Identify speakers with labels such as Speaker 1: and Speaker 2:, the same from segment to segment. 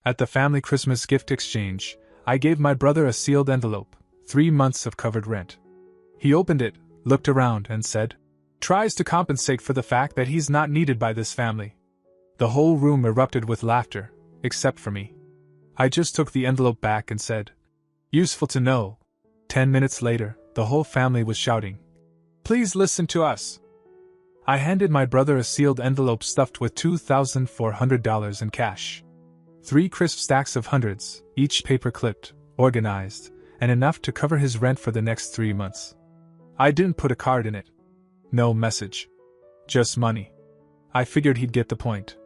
Speaker 1: At the family Christmas gift exchange, I gave my brother a sealed envelope, 3 months of covered rent. He opened it, looked around, and said, "Tries to compensate for the fact that he's not needed by this family." The whole room erupted with laughter, except for me. I just took the envelope back and said, "Useful to know." 10 minutes later, the whole family was shouting, "Please listen to us." I handed my brother a sealed envelope stuffed with $2,400 in cash. 3 crisp stacks of hundreds, each paper-clipped, organized, and enough to cover his rent for the next 3 months. I didn't put a card in it. No message. Just money. I figured he'd get the point.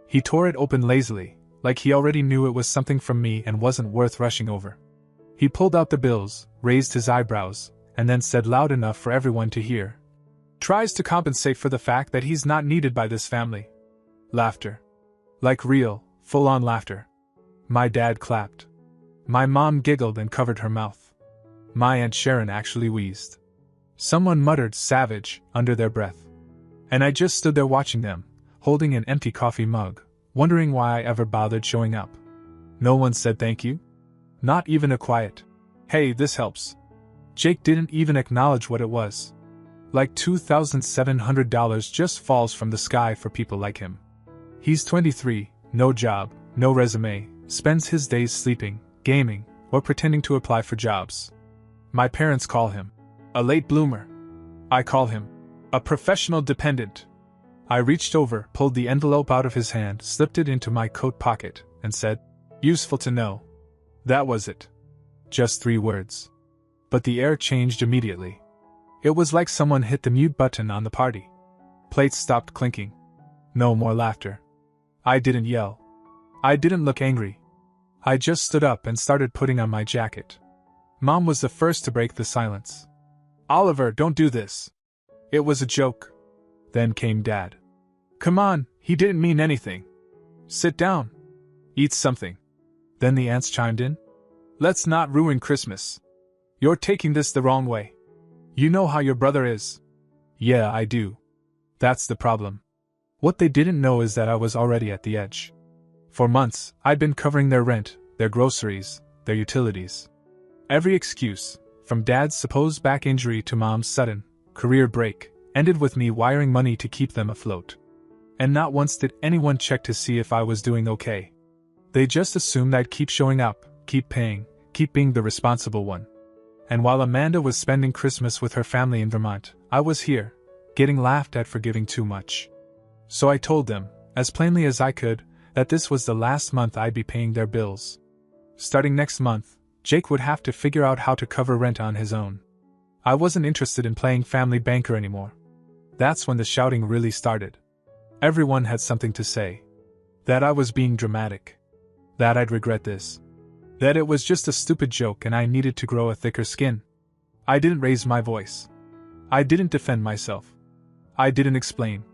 Speaker 1: He tore it open lazily, like he already knew it was something from me and wasn't worth rushing over. He pulled out the bills, raised his eyebrows, and then said loud enough for everyone to hear, "Tries to compensate for the fact that he's not needed by this family." Laughter. Like real, full-on laughter. My dad clapped. My mom giggled and covered her mouth. My Aunt Sharon actually wheezed. Someone muttered "savage" under their breath. And I just stood there watching them, holding an empty coffee mug, wondering why I ever bothered showing up. No one said thank you. Not even a quiet, "Hey, this helps." Jake didn't even acknowledge what it was. Like $2,700 just falls from the sky for people like him. He's 23, no job, no resume, spends his days sleeping, gaming, or pretending to apply for jobs. My parents call him a late bloomer. I call him a professional dependent. I reached over, pulled the envelope out of his hand, slipped it into my coat pocket, and said, "Useful to know." That was it. Just 3 words. But the air changed immediately. It was like someone hit the mute button on the party. Plates stopped clinking. No more laughter. I didn't yell. I didn't look angry. I just stood up and started putting on my jacket. Mom was the first to break the silence. "Oliver, don't do this. It was a joke." Then came Dad. "Come on, he didn't mean anything. Sit down. Eat something." Then the aunts chimed in. "Let's not ruin Christmas. You're taking this the wrong way. You know how your brother is." "Yeah, I do. That's the problem." What they didn't know is that I was already at the edge. For months, I'd been covering their rent, their groceries, their utilities. Every excuse, from Dad's supposed back injury to Mom's sudden career break, ended with me wiring money to keep them afloat. And not once did anyone check to see if I was doing okay. They just assumed I'd keep showing up, keep paying, keep being the responsible one. And while Amanda was spending Christmas with her family in Vermont, I was here, getting laughed at for giving too much. So I told them, as plainly as I could, that this was the last month I'd be paying their bills. Starting next month, Jake would have to figure out how to cover rent on his own. I wasn't interested in playing family banker anymore. That's when the shouting really started. Everyone had something to say. That I was being dramatic. That I'd regret this. That it was just a stupid joke and I needed to grow a thicker skin. I didn't raise my voice. I didn't defend myself. I didn't explain.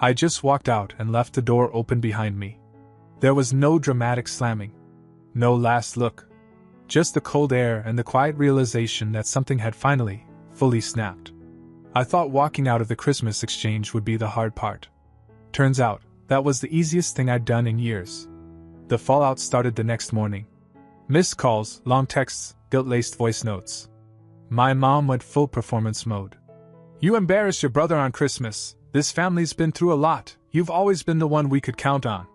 Speaker 1: I just walked out and left the door open behind me. There was no dramatic slamming. No last look. Just the cold air and the quiet realization that something had finally, fully snapped. I thought walking out of the Christmas exchange would be the hard part. Turns out, that was the easiest thing I'd done in years. The fallout started the next morning. Missed calls, long texts, guilt-laced voice notes. My mom went full performance mode. "You embarrassed your brother on Christmas. This family's been through a lot. You've always been the one we could count on."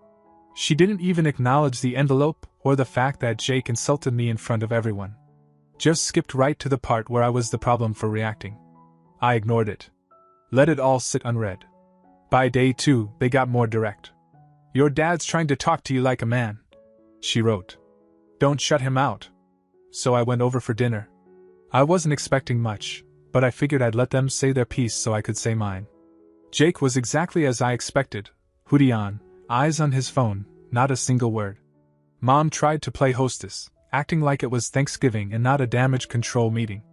Speaker 1: She didn't even acknowledge the envelope or the fact that Jake insulted me in front of everyone. Just skipped right to the part where I was the problem for reacting. I ignored it. Let it all sit unread. By day 2, they got more direct. "Your dad's trying to talk to you like a man," she wrote. "Don't shut him out." So I went over for dinner. I wasn't expecting much, but I figured I'd let them say their piece so I could say mine. Jake was exactly as I expected, hoodie on, eyes on his phone, not a single word. Mom tried to play hostess, acting like it was Thanksgiving and not a damage control meeting.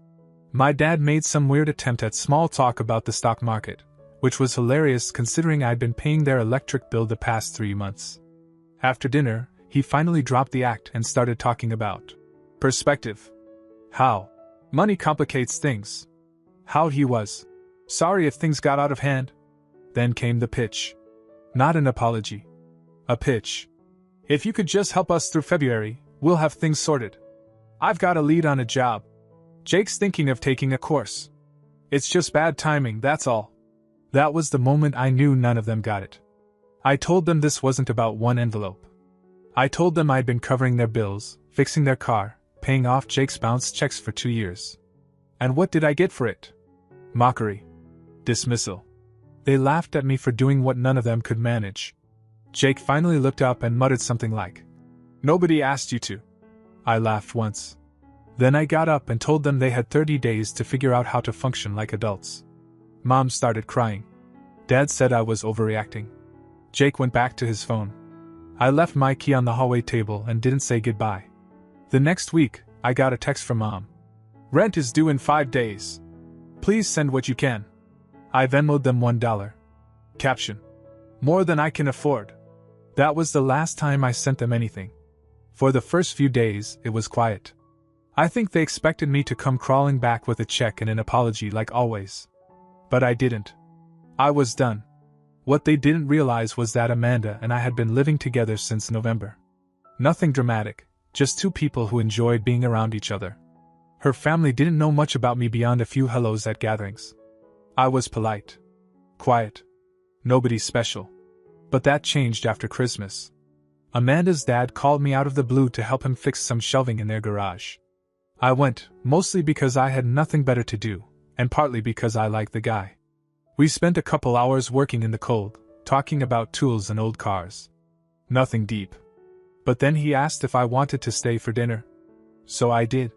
Speaker 1: My dad made some weird attempt at small talk about the stock market, which was hilarious considering I'd been paying their electric bill the past 3 months. After dinner, he finally dropped the act and started talking about perspective. How money complicates things. How he was sorry if things got out of hand. Then came the pitch. Not an apology. A pitch. If you could just help us through February, we'll have things sorted. I've got a lead on a job. Jake's thinking of taking a course. It's just bad timing, that's all. That was the moment I knew none of them got it. I told them this wasn't about one envelope. I told them I'd been covering their bills, fixing their car, paying off Jake's bounce checks for 2 years. And what did I get for it? Mockery. Dismissal. They laughed at me for doing what none of them could manage. Jake finally looked up and muttered something like, "Nobody asked you to." I laughed once. Then I got up and told them they had 30 days to figure out how to function like adults. Mom started crying. Dad said I was overreacting. Jake went back to his phone. I left my key on the hallway table and didn't say goodbye. The next week, I got a text from Mom. "Rent is due in 5 days. Please send what you can." I Venmo'd them $1. Caption: "More than I can afford." That was the last time I sent them anything. For the first few days, it was quiet. I think they expected me to come crawling back with a check and an apology like always. But I didn't. I was done. What they didn't realize was that Amanda and I had been living together since November. Nothing dramatic, just two people who enjoyed being around each other. Her family didn't know much about me beyond a few hellos at gatherings. I was polite. Quiet. Nobody special. But that changed after Christmas. Amanda's dad called me out of the blue to help him fix some shelving in their garage. I went, mostly because I had nothing better to do, and partly because I liked the guy. We spent a couple hours working in the cold, talking about tools and old cars. Nothing deep. But then he asked if I wanted to stay for dinner. So I did.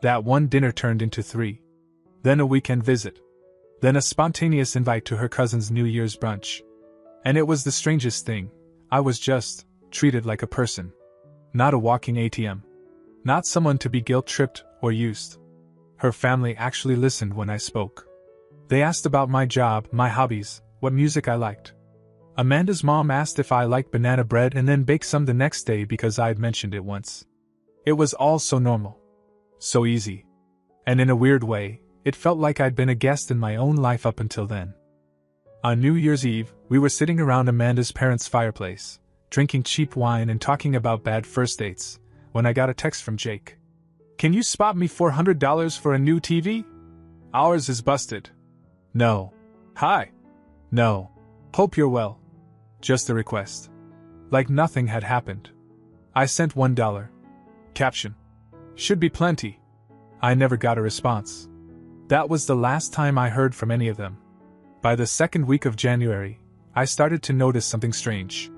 Speaker 1: That one dinner turned into 3. Then a weekend visit. Then a spontaneous invite to her cousin's New Year's brunch. And it was the strangest thing. I was just treated like a person. Not a walking ATM. Not someone to be guilt-tripped or used. Her family actually listened when I spoke. They asked about my job, my hobbies, what music I liked. Amanda's mom asked if I liked banana bread and then baked some the next day because I had mentioned it once. It was all so normal. So easy. And in a weird way, it felt like I'd been a guest in my own life up until then. On New Year's Eve, we were sitting around Amanda's parents' fireplace, drinking cheap wine and talking about bad first dates, when I got a text from Jake. "Can you spot me $400 for a new TV? Ours is busted." No. Hi. No. Hope you're well. Just a request. Like nothing had happened. I sent $1. Caption: "Should be plenty." I never got a response. That was the last time I heard from any of them. By the second week of January, I started to notice something strange.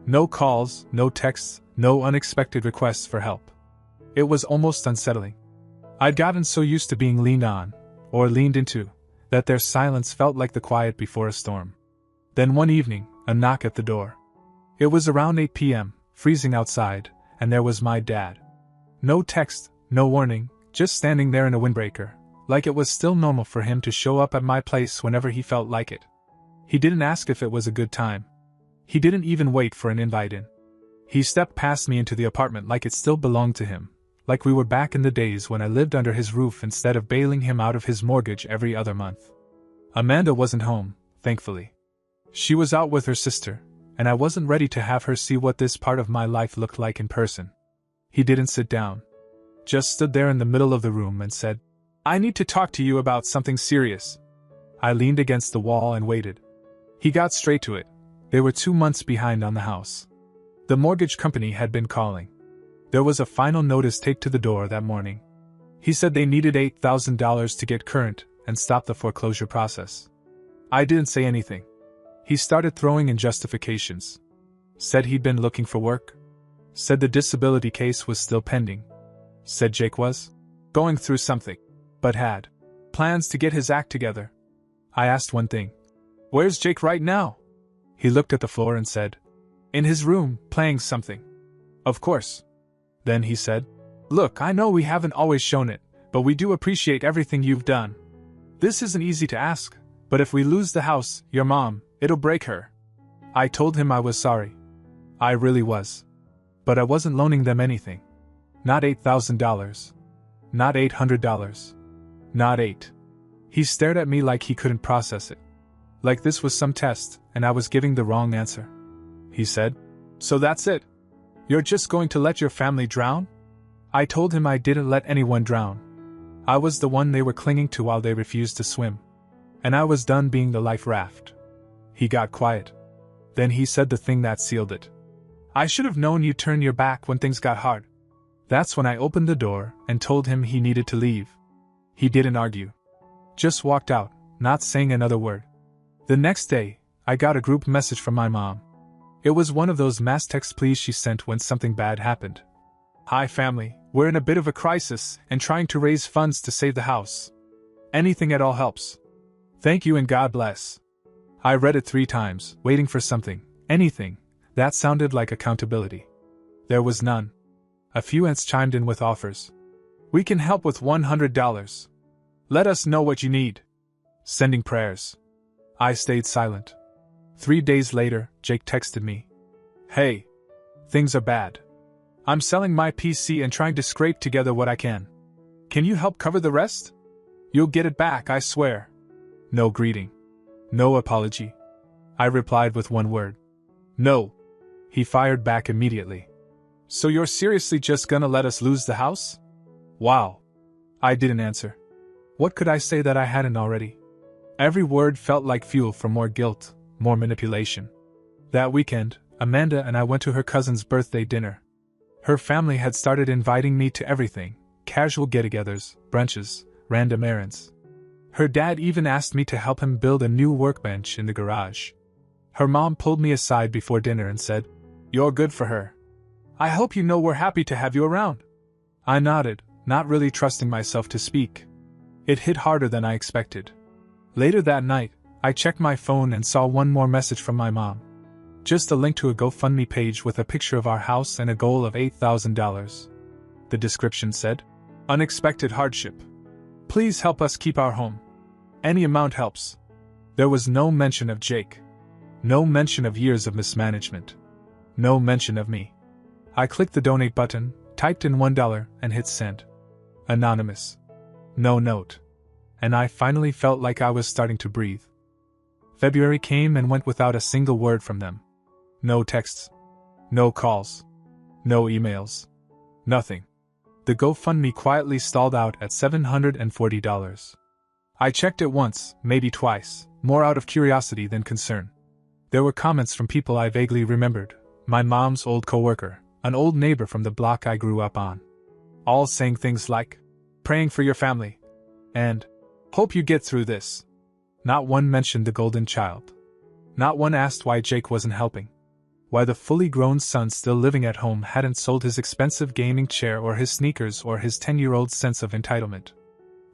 Speaker 1: No calls, no texts, no unexpected requests for help. It was almost unsettling. I'd gotten so used to being leaned on, or leaned into, that their silence felt like the quiet before a storm. Then one evening, a knock at the door. It was around 8 p.m., freezing outside, and there was my dad. No text, no warning, just standing there in a windbreaker, like it was still normal for him to show up at my place whenever he felt like it. He didn't ask if it was a good time. He didn't even wait for an invite in. He stepped past me into the apartment like it still belonged to him, like we were back in the days when I lived under his roof instead of bailing him out of his mortgage every other month. Amanda wasn't home, thankfully. She was out with her sister, and I wasn't ready to have her see what this part of my life looked like in person. He didn't sit down. Just stood there in the middle of the room and said, "I need to talk to you about something serious." I leaned against the wall and waited. He got straight to it. They were 2 months behind on the house. The mortgage company had been calling. There was a final notice taped to the door that morning. He said they needed $8,000 to get current and stop the foreclosure process. I didn't say anything. He started throwing in justifications. Said he'd been looking for work. Said the disability case was still pending. Said Jake was going through something, but had plans to get his act together. I asked one thing. "Where's Jake right now?" He looked at the floor and said, "In his room, playing something." "Of course." Then he said, "Look, I know we haven't always shown it, but we do appreciate everything you've done. This isn't easy to ask, but if we lose the house, your mom, it'll break her." I told him I was sorry. I really was. But I wasn't loaning them anything. Not $8,000. Not $800. Not 8. He stared at me like he couldn't process it. Like this was some test, and I was giving the wrong answer. He said, "So that's it? You're just going to let your family drown? I told him I didn't let anyone drown. I was the one they were clinging to while they refused to swim. And I was done being the life raft. He got quiet. Then he said the thing that sealed it. I should have known you'd turn your back when things got hard. That's when I opened the door and told him he needed to leave. He didn't argue. Just walked out, not saying another word. The next day, I got a group message from my mom. It was one of those mass text pleas she sent when something bad happened. Hi family, we're in a bit of a crisis and trying to raise funds to save the house. Anything at all helps. Thank you and God bless. I read it 3 times, waiting for something, anything, that sounded like accountability. There was none. A few aunts chimed in with offers. We can help with $100. Let us know what you need. Sending prayers. I stayed silent. 3 days later, Jake texted me. Hey. Things are bad. I'm selling my PC and trying to scrape together what I can. Can you help cover the rest? You'll get it back, I swear. No greeting. No apology. I replied with one word. No. He fired back immediately. So you're seriously just gonna let us lose the house? Wow. I didn't answer. What could I say that I hadn't already? Every word felt like fuel for more guilt, more manipulation. That weekend, Amanda and I went to her cousin's birthday dinner. Her family had started inviting me to everything, casual get-togethers, brunches, random errands. Her dad even asked me to help him build a new workbench in the garage. Her mom pulled me aside before dinner and said, "You're good for her. I hope you know we're happy to have you around." I nodded, not really trusting myself to speak. It hit harder than I expected. Later that night, I checked my phone and saw one more message from my mom. Just a link to a GoFundMe page with a picture of our house and a goal of $8,000. The description said, "Unexpected hardship. Please help us keep our home. Any amount helps." There was no mention of Jake. No mention of years of mismanagement. No mention of me. I clicked the donate button, typed in $1, and hit send. Anonymous. No note. And I finally felt like I was starting to breathe. February came and went without a single word from them. No texts. No calls. No emails. Nothing. The GoFundMe quietly stalled out at $740. I checked it once, maybe twice, more out of curiosity than concern. There were comments from people I vaguely remembered, my mom's old coworker, an old neighbor from the block I grew up on. All saying things like, "Praying for your family," and "Hope you get through this." Not one mentioned the golden child. Not one asked why Jake wasn't helping. Why the fully grown son still living at home hadn't sold his expensive gaming chair or his sneakers or his 10-year-old sense of entitlement.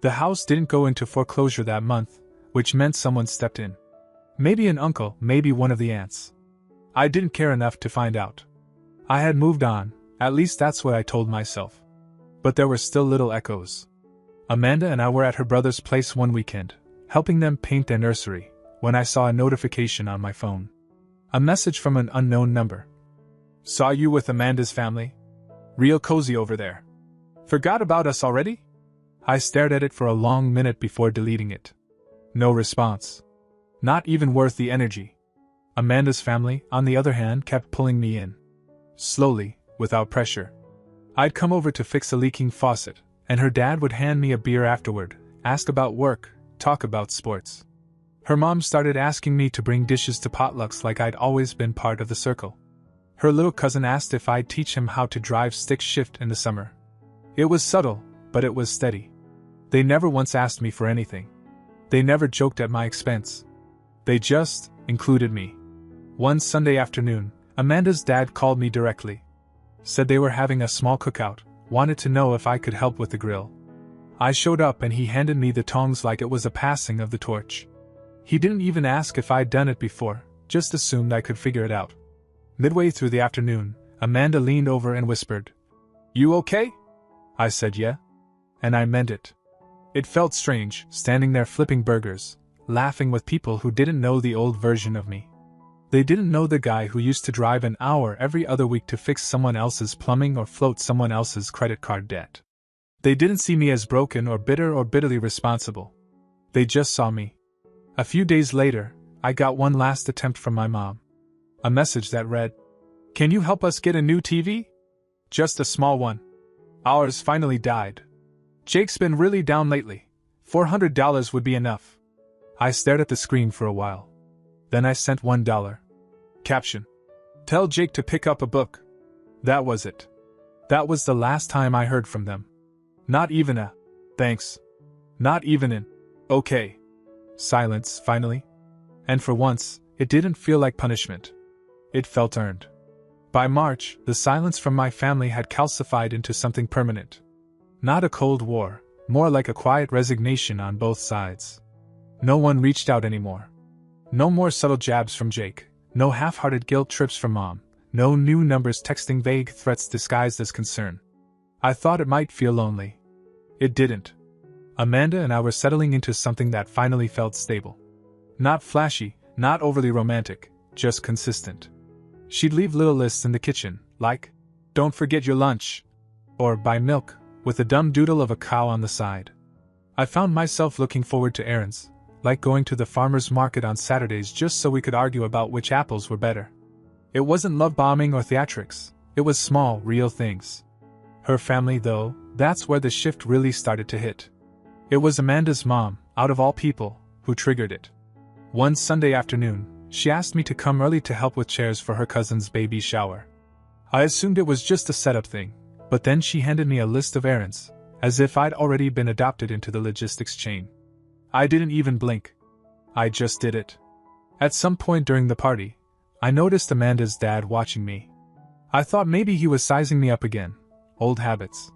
Speaker 1: The house didn't go into foreclosure that month, which meant someone stepped in. Maybe an uncle, maybe one of the aunts. I didn't care enough to find out. I had moved on, at least that's what I told myself. But there were still little echoes. Amanda and I were at her brother's place one weekend, helping them paint their nursery, when I saw a notification on my phone. A message from an unknown number. "Saw you with Amanda's family? Real cozy over there. Forgot about us already?" I stared at it for a long minute before deleting it. No response. Not even worth the energy. Amanda's family, on the other hand, kept pulling me in. Slowly, without pressure. I'd come over to fix a leaking faucet, and her dad would hand me a beer afterward, ask about work, talk about sports. Her mom started asking me to bring dishes to potlucks like I'd always been part of the circle. Her little cousin asked if I'd teach him how to drive stick shift in the summer. It was subtle, but it was steady. They never once asked me for anything. They never joked at my expense. They just included me. One Sunday afternoon, Amanda's dad called me directly. Said they were having a small cookout, wanted to know if I could help with the grill. I showed up and he handed me the tongs like it was a passing of the torch. He didn't even ask if I'd done it before, just assumed I could figure it out. Midway through the afternoon, Amanda leaned over and whispered, "You okay?" I said yeah. And I meant it. It felt strange, standing there flipping burgers, laughing with people who didn't know the old version of me. They didn't know the guy who used to drive an hour every other week to fix someone else's plumbing or float someone else's credit card debt. They didn't see me as broken or bitter or bitterly responsible. They just saw me. A few days later, I got one last attempt from my mom. A message that read, Can you help us get a new TV? Just a small one. Ours finally died. Jake's been really down lately. $400 would be enough. I stared at the screen for a while. Then I sent $1. Caption: Tell Jake to pick up a book. That was it. That was the last time I heard from them. Not even a thanks. Not even an okay. Silence, finally. And for once, it didn't feel like punishment. It felt earned. By March, the silence from my family had calcified into something permanent. Not a cold war, more like a quiet resignation on both sides. No one reached out anymore. No more subtle jabs from Jake, no half-hearted guilt trips from Mom, no new numbers texting vague threats disguised as concern. I thought it might feel lonely. It didn't. Amanda and I were settling into something that finally felt stable. Not flashy, not overly romantic, just consistent. She'd leave little lists in the kitchen, like, "Don't forget your lunch," or "Buy milk," with a dumb doodle of a cow on the side. I found myself looking forward to errands, like going to the farmer's market on Saturdays just so we could argue about which apples were better. It wasn't love bombing or theatrics, it was small, real things. Her family, though, that's where the shift really started to hit. It was Amanda's mom, out of all people, who triggered it. One Sunday afternoon, she asked me to come early to help with chairs for her cousin's baby shower. I assumed it was just a setup thing, but then she handed me a list of errands, as if I'd already been adopted into the logistics chain. I didn't even blink. I just did it. At some point during the party, I noticed Amanda's dad watching me. I thought maybe he was sizing me up again, old habits.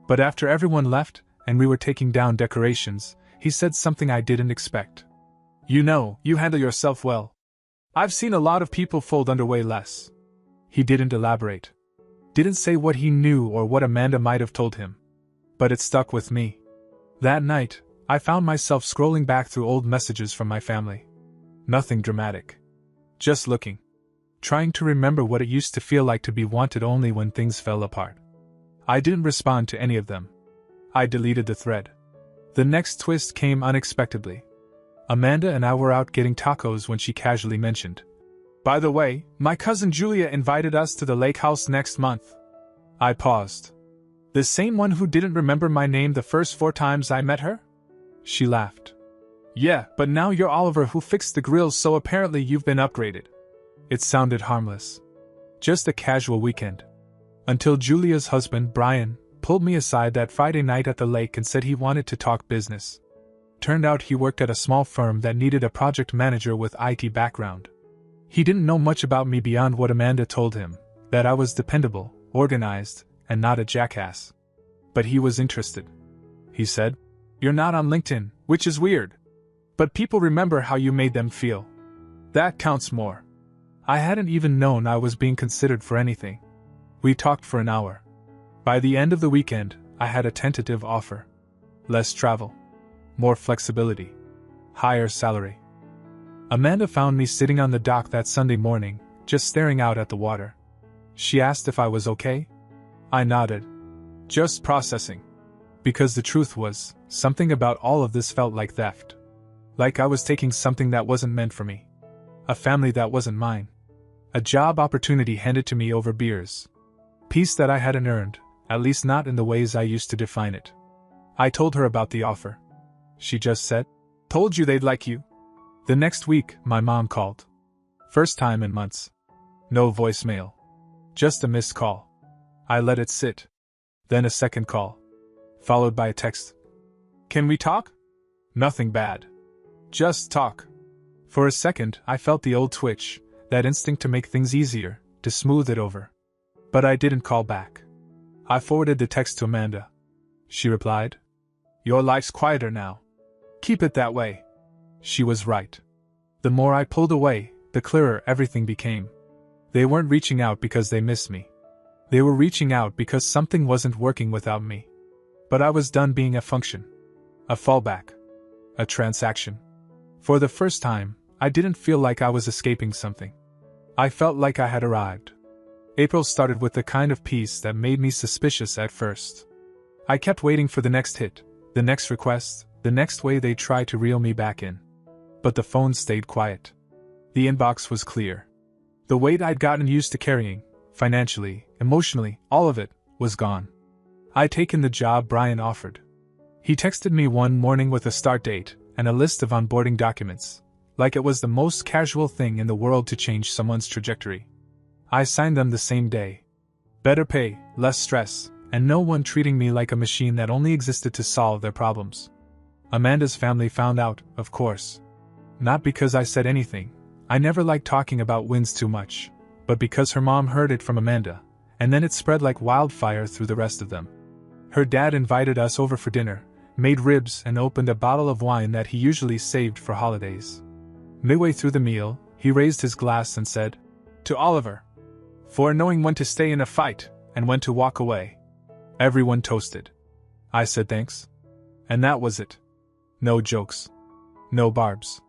Speaker 1: But after everyone left, and we were taking down decorations, he said something I didn't expect. "You know, you handle yourself well. I've seen a lot of people fold under way less." He didn't elaborate. Didn't say what he knew or what Amanda might have told him. But it stuck with me. That night, I found myself scrolling back through old messages from my family. Nothing dramatic. Just looking. Trying to remember what it used to feel like to be wanted only when things fell apart. I didn't respond to any of them. I deleted the thread. The next twist came unexpectedly. Amanda and I were out getting tacos when she casually mentioned, "By the way, my cousin Julia invited us to the lake house next month." I paused. "The same one who didn't remember my name the first 4 times I met her?" She laughed. "Yeah, but now you're Oliver who fixed the grills, so apparently you've been upgraded." It sounded harmless. Just a casual weekend. Until Julia's husband, Brian, pulled me aside that Friday night at the lake and said he wanted to talk business. Turned out he worked at a small firm that needed a project manager with IT background. He didn't know much about me beyond what Amanda told him, that I was dependable, organized, and not a jackass. But he was interested. He said, "You're not on LinkedIn, which is weird. But people remember how you made them feel. That counts more." I hadn't even known I was being considered for anything. We talked for an hour. By the end of the weekend, I had a tentative offer. Less travel. More flexibility. Higher salary. Amanda found me sitting on the dock that Sunday morning, just staring out at the water. She asked if I was okay. I nodded. Just processing. Because the truth was, something about all of this felt like theft. Like I was taking something that wasn't meant for me. A family that wasn't mine. A job opportunity handed to me over beers. Peace that I hadn't earned, at least not in the ways I used to define it. I told her about the offer. She just said, "Told you they'd like you." The next week, my mom called. First time in months. No voicemail. Just a missed call. I let it sit. Then a second call. Followed by a text. "Can we talk?" Nothing bad. Just talk. For a second, I felt the old twitch, that instinct to make things easier, to smooth it over. But I didn't call back. I forwarded the text to Amanda. She replied, "Your life's quieter now. Keep it that way." She was right. The more I pulled away, the clearer everything became. They weren't reaching out because they missed me. They were reaching out because something wasn't working without me. But I was done being a function. A fallback. A transaction. For the first time, I didn't feel like I was escaping something. I felt like I had arrived. April started with the kind of peace that made me suspicious at first. I kept waiting for the next hit, the next request, the next way they tried to reel me back in. But the phone stayed quiet. The inbox was clear. The weight I'd gotten used to carrying, financially, emotionally, all of it was gone. I'd taken the job Brian offered. He texted me one morning with a start date and a list of onboarding documents, like it was the most casual thing in the world to change someone's trajectory. I signed them the same day. Better pay, less stress, and no one treating me like a machine that only existed to solve their problems. Amanda's family found out, of course. Not because I said anything. I never liked talking about wins too much, but because her mom heard it from Amanda, and then it spread like wildfire through the rest of them. Her dad invited us over for dinner, made ribs, and opened a bottle of wine that he usually saved for holidays. Midway through the meal, he raised his glass and said, "To Oliver. For knowing when to stay in a fight, and when to walk away." Everyone toasted. I said thanks. And that was it. No jokes. No barbs.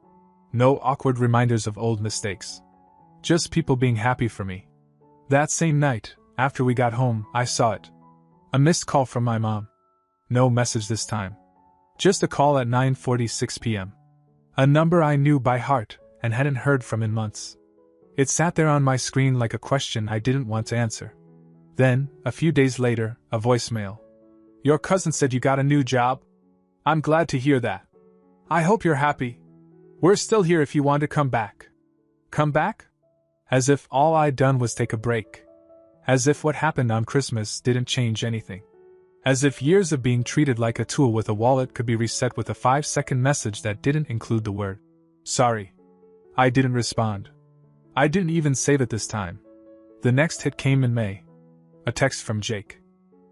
Speaker 1: No awkward reminders of old mistakes. Just people being happy for me. That same night, after we got home, I saw it. A missed call from my mom. No message this time. Just a call at 9:46 p.m. A number I knew by heart and hadn't heard from in months. It sat there on my screen like a question I didn't want to answer. Then, a few days later, a voicemail. "Your cousin said you got a new job. I'm glad to hear that. I hope you're happy. We're still here if you want to come back." Come back? As if all I'd done was take a break. As if what happened on Christmas didn't change anything. As if years of being treated like a tool with a wallet could be reset with a 5-second message that didn't include the word "sorry." I didn't respond. I didn't even save it this time. The next hit came in May. A text from Jake.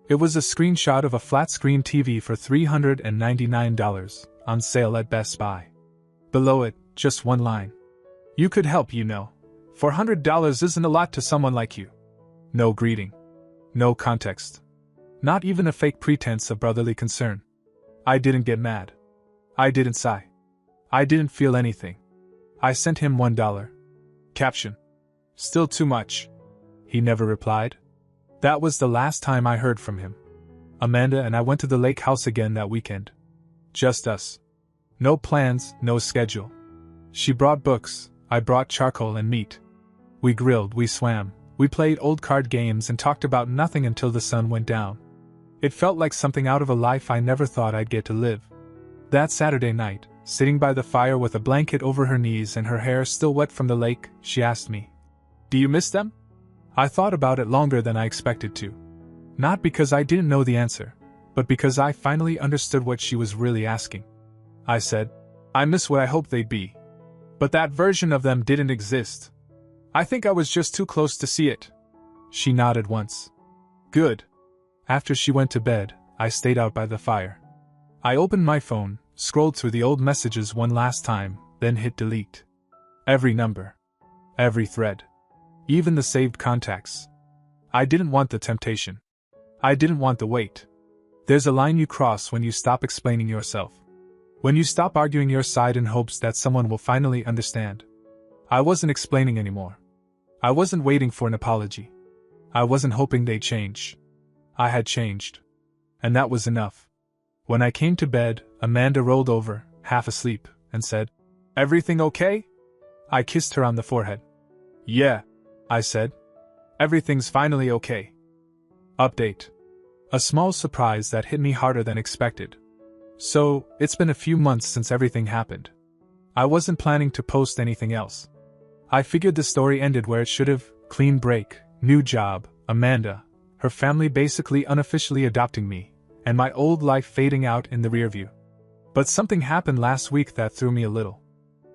Speaker 1: It was a screenshot of a flat-screen TV for $399, on sale at Best Buy. Below it, just one line. "You could help, you know. $400 isn't a lot to someone like you." No greeting. No context. Not even a fake pretense of brotherly concern. I didn't get mad. I didn't sigh. I didn't feel anything. I sent him $1. Caption. "Still too much." He never replied. That was the last time I heard from him. Amanda and I went to the lake house again that weekend. Just us. No plans, no schedule. She brought books, I brought charcoal and meat. We grilled, we swam, we played old card games and talked about nothing until the sun went down. It felt like something out of a life I never thought I'd get to live. That Saturday night, sitting by the fire with a blanket over her knees and her hair still wet from the lake, she asked me, "Do you miss them?" I thought about it longer than I expected to. Not because I didn't know the answer, but because I finally understood what she was really asking. I said, "I miss what I hoped they'd be. But that version of them didn't exist. I think I was just too close to see it." She nodded once. Good. After she went to bed, I stayed out by the fire. I opened my phone, scrolled through the old messages one last time, then hit delete. Every number. Every thread. Even the saved contacts. I didn't want the temptation. I didn't want the wait. There's a line you cross when you stop explaining yourself. When you stop arguing your side in hopes that someone will finally understand. I wasn't explaining anymore. I wasn't waiting for an apology. I wasn't hoping they'd change. I had changed. And that was enough. When I came to bed, Amanda rolled over, half asleep, and said, "Everything okay?" I kissed her on the forehead. "Yeah," I said. "Everything's finally okay." Update. A small surprise that hit me harder than expected. So, it's been a few months since everything happened. I wasn't planning to post anything else. I figured the story ended where it should have: clean break, new job, Amanda, her family basically unofficially adopting me, and my old life fading out in the rearview. But something happened last week that threw me a little.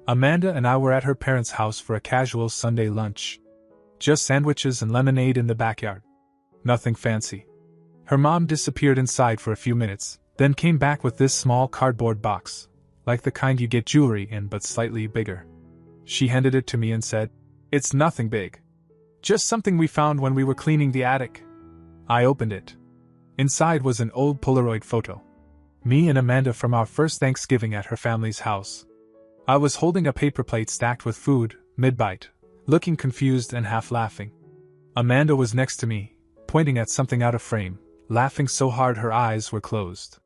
Speaker 1: Amanda and I were at her parents' house for a casual Sunday lunch. Just sandwiches and lemonade in the backyard. Nothing fancy. Her mom disappeared inside for a few minutes, then came back with this small cardboard box, like the kind you get jewelry in but slightly bigger. She handed it to me and said, "It's nothing big. Just something we found when we were cleaning the attic." I opened it. Inside was an old Polaroid photo. Me and Amanda from our first Thanksgiving at her family's house. I was holding a paper plate stacked with food, mid-bite, looking confused and half laughing. Amanda was next to me, pointing at something out of frame, laughing so hard her eyes were closed.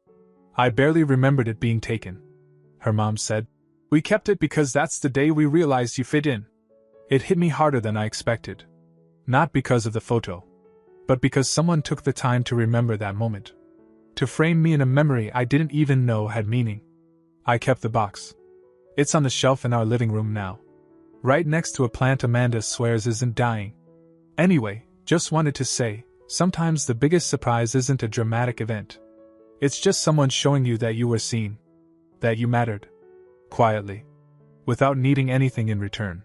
Speaker 1: I barely remembered it being taken. Her mom said, "We kept it because that's the day we realized you fit in." It hit me harder than I expected. Not because of the photo, but because someone took the time to remember that moment. To frame me in a memory I didn't even know had meaning. I kept the box. It's on the shelf in our living room now, right next to a plant Amanda swears isn't dying. Anyway, just wanted to say, sometimes the biggest surprise isn't a dramatic event. It's just someone showing you that you were seen, that you mattered. Quietly. Without needing anything in return.